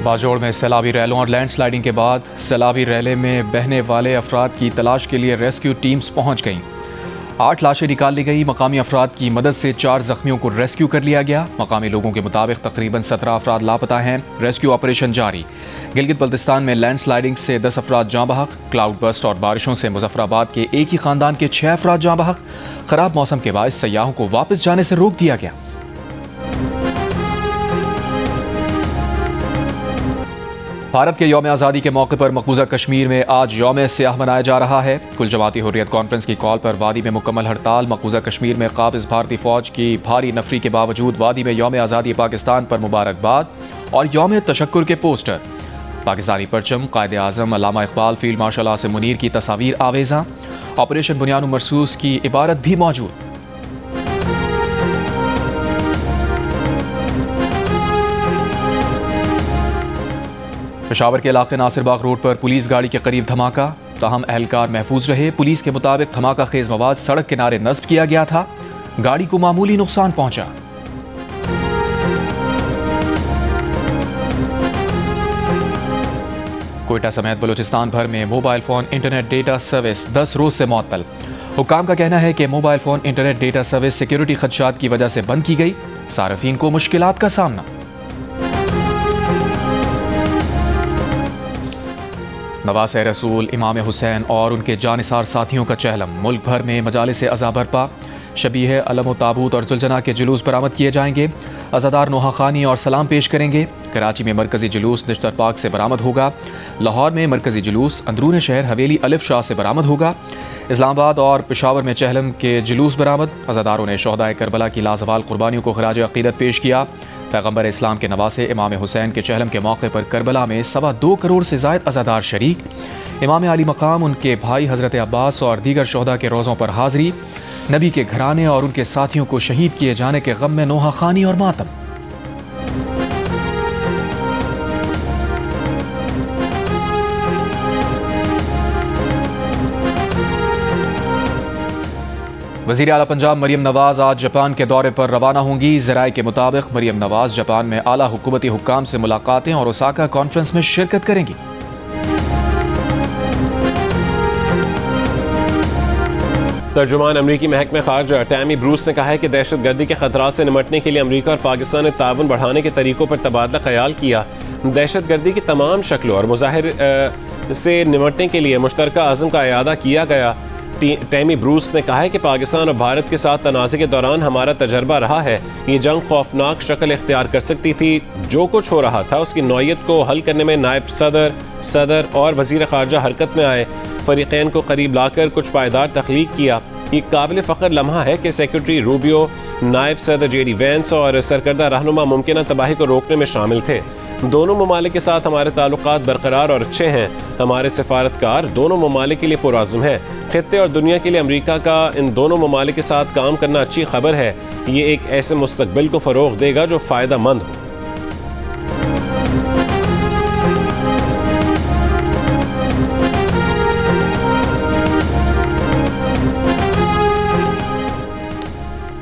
बाजोड़ में सैलाबी रैलों और लैंडस्लाइडिंग के बाद सैलाबी रैले में बहने वाले अफराद की तलाश के लिए रेस्क्यू टीम्स पहुंच गईं। 8 लाशें निकाल ली गई। मकामी अफराद की मदद से 4 जख्मियों को रेस्क्यू कर लिया गया। मकामी लोगों के मुताबिक तकरीबन 17 अफराद लापता हैं। रेस्क्यू ऑपरेशन जारी। गिलगित बल्तिस्तान में लैंडस्लाइडिंग से 10 अफराद जाँ बहक। क्लाउड बस्ट और बारिशों से मुजफ्फराबाद के एक ही खानदान के 6 अफराद जाँ बहक। खराब मौसम के बायस सयाहों को वापस जाने से रोक दिया गया। भारत के यौम आज़ादी के मौके पर मकबूजा कश्मीर में आज यौम सियाह मनाया जा रहा है। कुल जमाती हुर्रियत कॉन्फ्रेंस की कॉल पर वादी में मुकम्मल हड़ताल। मकबूजा कश्मीर में काबिज भारतीय फौज की भारी नफरी के बावजूद वादी में यौम आज़ादी पाकिस्तान पर मुबारकबाद और यौम तशक्कुर के पोस्टर। पाकिस्तानी परचम, कायदे आज़म अल्लामा इकबाल, फील्ड मार्शल आसिम मुनीर की तस्वीर आवेज़ा। ऑपरेशन बुनियान मरसूस की इबारत भी मौजूद। पेशावर के इलाके नासिरबाग रोड पर पुलिस गाड़ी के करीब धमाका, ताहम एहलकार महफूज रहे। पुलिस के मुताबिक धमाका खेज मवाद सड़क किनारे नस्ब किया गया था। गाड़ी को मामूली नुकसान पहुंचा। कोयटा समेत बलूचिस्तान भर में mobile phone internet data service 10 रोज से मुअत्तल। हुक्काम का कहना है कि mobile phone internet data service security खदशात की वजह से बंद की गई। सार्फिन को मुश्किलात का सामना। नवाज़ रसूल, इमाम हुसैन और उनके जानिसार साथियों का चहलम। मुल्क भर में मजालिस अज़ा बरपा। शबीह अलम ताबूत और जुलजना के जुलूस बरामद किए जाएंगे। अज़ादार नोहा खानी और सलाम पेश करेंगे। कराची में मरकज़ी जुलूस निश्तर पार्क से बरामद होगा। लाहौर में मरकज़ी जुलूस अंदरून शहर हवेली अलिफ शाह से बरामद होगा। इस्लामाबाद और पेशावर में चहलम के जुलूस बरामद। अज़ादारों ने शोहदाए करबला की लाजवाल कुर्बानियों को खराज अक़ीदत पेश किया। पैगम्बर इस्लाम के नवासे इमाम हुसैन के चहलम के मौके पर करबला में 2.25 करोड़ से ज़ायद अज़ादार शरीक। इमाम अली मकाम, उनके भाई हज़रत अब्बास और दीगर शोहदा के रोज़ों पर हाज़री। नबी के घराने और उनके साथियों को शहीद किए जाने के गम में नोहा खानी और मातम। वज़ीर आला पंजाब मरियम नवाज आज जापान के दौरे पर रवाना होंगी। ज़राए के मुताबिक मरियम नवाज जापान में आला हुकूमती हुक्काम से मुलाकातें और ओसाका कॉन्फ्रेंस में शिरकत करेंगी। तर्जुमान अमरीकी महकमे खारजा टैमी ब्रूस ने कहा है कि दहशतगर्दी के खतरात से निमटने के लिए अमरीका और पाकिस्तान ने ताउन बढ़ाने के तरीकों पर तबादला ख्याल किया। दहशतगर्दी की तमाम शक्लों और मुजाहिर से निमटने के लिए मुश्तरका अज़म का इयादा किया गया। टैमी ब्रूस ने कहा है कि पाकिस्तान और भारत के साथ तनाज़े के दौरान हमारा तजर्बा रहा है। ये जंग खौफनाक शक्ल इख्तियार कर सकती थी। जो कुछ हो रहा था उसकी नौयत को हल करने में नायब सदर और वज़ीर ख़ारजा हरकत में आए। फ़रीक़ैन को करीब लाकर कुछ पायदार तख्लीक किया। ये काबिल फ़ख्र लम्हा है कि सेक्रेटरी रूबियो, नायब सदर JD वैंस और सरकर्दा रहनुमा मुमकिन तबाही को रोकने में शामिल थे। दोनों ममालिक के साथ हमारे ताल्लुकात बरकरार और अच्छे हैं। हमारे सफारतकार दोनों ममालिक के लिए पुरअज़्म है। खित्ते और दुनिया के लिए अमरीका का इन दोनों ममालिक के साथ काम करना अच्छी खबर है। ये एक ऐसे मुस्तकबिल को फ़रोग़ देगा जो फ़ायदा मंद हो।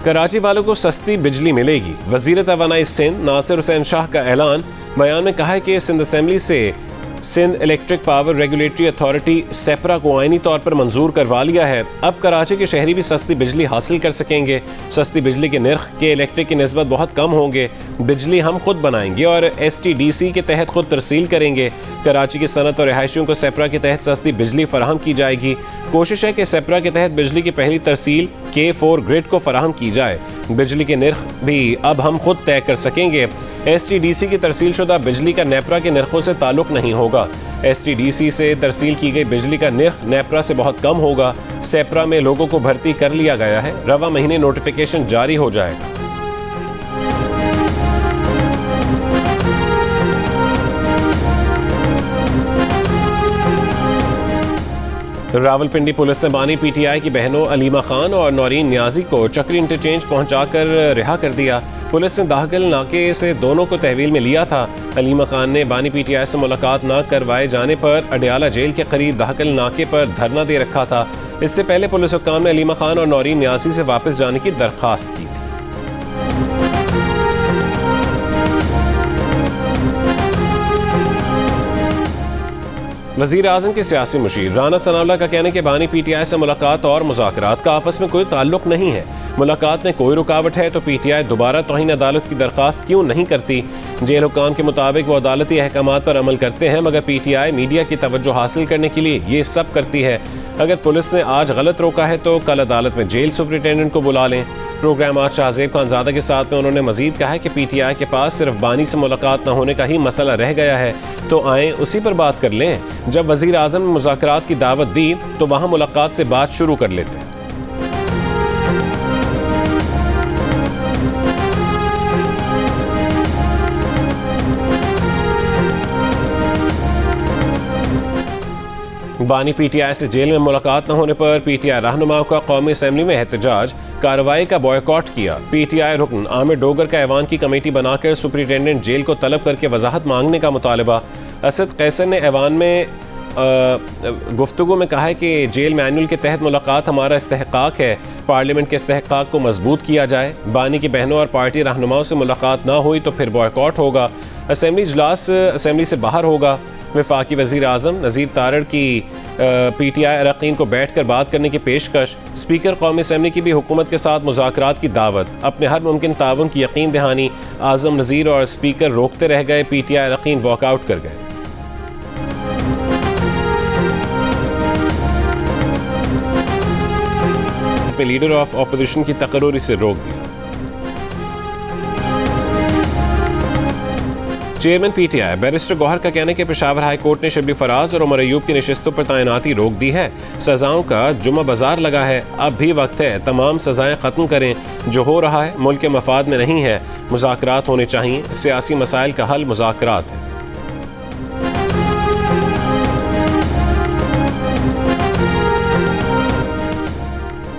कराची वालों को सस्ती बिजली मिलेगी। वज़ीर तवानाई सिंध नासिर हुसैन शाह का ऐलान। बयान में कहा है कि सिंध असेंबली से Sindh electric power regulatory authority SEPRA को आइनी तौर पर मंजूर करवा लिया है। अब कराची के शहरी भी सस्ती बिजली हासिल कर सकेंगे। सस्ती बिजली के नर्ख के इलेक्ट्रिक की निस्बत बहुत कम होंगे। बिजली हम खुद बनाएंगे और STDC के तहत खुद तरसील करेंगे। कराची की सनत और रिहायशियों को सेपरा के तहत सस्ती बिजली फराहम की जाएगी। कोशिश है कि सेपरा के तहत बिजली की पहली तरसील K4 ग्रिड को फराहम की जाए। बिजली के नर्ख भी अब हम खुद तय कर सकेंगे। STDC की तरसील शुदा बिजली का नेपरा के नर्खों से ताल्लुक नहीं होगा। STDC से तरसील की गई बिजली का नर्ख नेपरा से बहुत कम होगा। सेपरा में लोगों को भर्ती कर लिया गया है। रवा महीने नोटिफिकेशन जारी हो जाएगा। रावलपिंडी पुलिस ने बानी PTI की बहनों अलीमा खान और नौरीन नियाजी को चक्री इंटरचेंज पहुंचाकर रिहा कर दिया। पुलिस ने दाहगल नाके से दोनों को तहवील में लिया था। अलीमा खान ने बानी PTI से मुलाकात न करवाए जाने पर अडियाला जेल के करीब दाहगल नाके पर धरना दे रखा था। इससे पहले पुलिस हुक्काम ने अलीमा खान और नौरीन नियाजी से वापस जाने की दरख्वास्त की थी। वज़ीर आज़म के सियासी मुशीर राना सनाउल्लाह का कहना है कि बानी PTI से मुलाकात और मुज़ाकरात का आपस में कोई ताल्लुक नहीं है। मुलाकात में कोई रुकावट है तो PTI दोबारा तौहीन अदालत की दरख्वास्त क्यों नहीं करती। जेल हुक्काम के मुताबिक वो अदालती अहकामात पर अमल करते हैं, मगर PTI मीडिया की तवज्जो हासिल करने के लिए ये सब करती है। अगर पुलिस ने आज गलत रोका है तो कल अदालत में जेल सुपरिटेंडेंट को बुला लें। प्रोग्राम आज शाहजेब खानजादा के साथ में उन्होंने मजीद कहा है कि PTI के पास सिर्फ बानी से मुलाकात न होने का ही मसला रह गया है, तो आए उसी पर बात कर लें। जब वज़ीर आज़म ने मुज़ाकरात की दावत दी तो वहाँ मुलाकात से बात शुरू कर लेते हैं। बानी PTI से जेल में मुलाकात न होने पर PTI रहनुमाओं का कौमी असम्बली में एहतजाज, कार्रवाई का बॉयकॉट किया। PTI रुकन आमिर डोगर का ऐवान की कमेटी बनाकर सुपरिटेंडेंट जेल को तलब करके वजाहत मांगने का मुतालबा। असद कैसर ने ऐवान में गुफ्तगू में कहा है कि जेल मैनुअल के तहत मुलाकात हमारा इस्तेहकाक है, पार्लियामेंट के इस्तेहकाक को मजबूत किया जाए। बानी की बहनों और पार्टी रहनुमाओं से मुलाकात ना हुई तो फिर बॉयकॉट होगा। असम्बली इजलास असम्बली से बाहर होगा। वफाकी वज़ीर आज़म नज़ीर तारड़ की PTI अरकान को बैठ कर बात करने की पेशकश। स्पीकर कौमी असम्बली की भी हुकूमत के साथ मुज़ाकरात की दावत। अपने हर मुमकिन ताउन की यकीन दहानी। आज़म नज़ीर और स्पीकर रोकते रह गए, PTI अरकान वॉकआउट कर गए। लीडर ऑफ ऑपोजिशन की तकर्री से रोक दिया। चेयरमैन PTI बैरिस्टर गौहर का कहना है कि पेशावर हाई कोर्ट ने शबली फराज और उमर अयूब की नशिस्तों पर तैनाती रोक दी है। सजाओं का जुम्मा बाजार लगा है, अब भी वक्त है तमाम सजाएं खत्म करें। जो हो रहा है मुल्क के मफाद में नहीं है। मुज़ाकरात होने चाहिए। सियासी मसाइल का हल मुज़ाकरात है।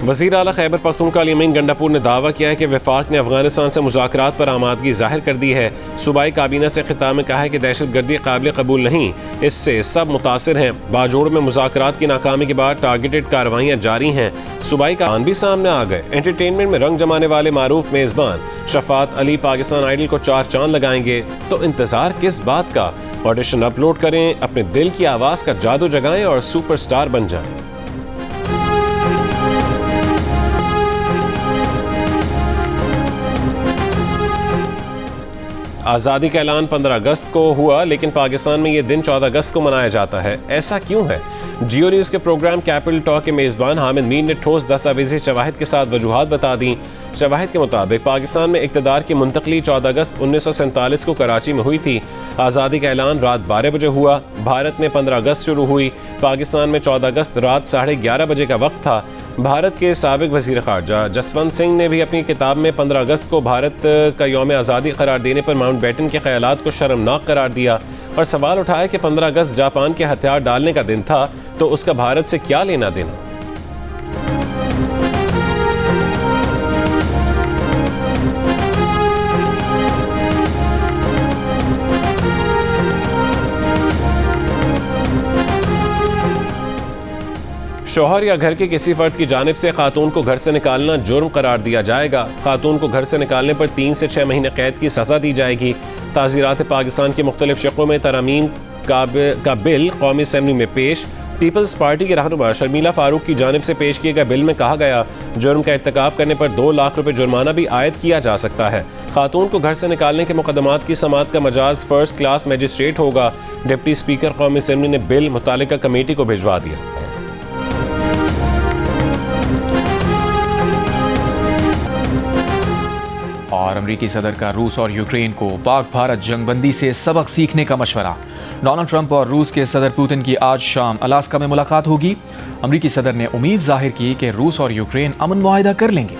वज़ीर आला खैबर पख्तूनख्वा अली अमीन गंडापुर ने दावा किया है कि वफाक ने अफगानिस्तान से मुज़ाकरात पर आमादगी जाहिर कर दी है। सूबाई काबीना से खिताब में कहा है कि दहशतगर्दी काबिल कबूल नहीं, इससे सब मुतासिर हैं। बाजोड़ में मुज़ाकरात की नाकामी के बाद टारगेटेड कार्रवाइयाँ जारी हैं। सूबाई का भी सामने आ गए। एंटरटेनमेंट में रंग जमाने वाले मारूफ मेज़बान शफात अली पाकिस्तान आइडल को 4 चांद लगाएंगे, तो इंतज़ार किस बात का। ऑडिशन अपलोड करें, अपने दिल की आवाज़ का जादू जगाएं और सुपरस्टार बन जाएं। आज़ादी का ऐलान 15 अगस्त को हुआ, लेकिन पाकिस्तान में ये दिन 14 अगस्त को मनाया जाता है। ऐसा क्यों है? जियो न्यूज़ के प्रोग्राम कैपिटल टॉक के मेज़बान हामिद मीर ने ठोस दस्तावेज़ी शवाहिद के साथ वजूहात बता दी। शवाहिद के मुताबिक पाकिस्तान में इक़्तिदार की मुंतकली 14 अगस्त 1947 को कराची में हुई थी। आज़ादी का ऐलान रात 12 बजे हुआ। भारत में 15 अगस्त शुरू हुई। पाकिस्तान में 14 अगस्त रात 11:30 बजे का वक्त था। भारत के साबिक वज़ीर ख़ारजा जसवंत सिंह ने भी अपनी किताब में 15 अगस्त को भारत का यौम आज़ादी करार देने पर माउंटबेटन के ख़यालात को शर्मनाक करार दिया और सवाल उठाया कि 15 अगस्त जापान के हथियार डालने का दिन था, तो उसका भारत से क्या लेना देना। शौहर या घर के किसी फर्द की जानिब से खातून को घर से निकालना जुर्म करार दिया जाएगा। खातून को घर से निकालने पर 3 से 6 महीने कैद की सज़ा दी जाएगी। ताज़ीरात पाकिस्तान के मुख्तलिफ शक्लों में तरमीम का बिल कौमी असम्बली में पेश। पीपल्स पार्टी के रहनुमा शर्मिला फारूक की जानिब से पेश किए गए बिल में कहा गया, जुर्म का इर्तिकाब करने पर 2 लाख रुपए जुर्माना भी आयद किया जा सकता है। खातून को घर से निकालने के मुकदमात की समाअत का मजाज फर्स्ट क्लास मजिस्ट्रेट होगा। डिप्टी स्पीकर कौमी असम्बली ने बिल मुतालिका कमेटी को भिजवा दिया। और अमरीकी सदर का रूस और यूक्रेन को पाक भारत जंगबंदी से सबक सीखने का मशवरा। डोनाल्ड ट्रंप और रूस के सदर पुतिन की आज शाम अलास्का में मुलाकात होगी। अमरीकी सदर ने उम्मीद जाहिर की कि रूस और यूक्रेन अमन मुआहिदा कर लेंगे।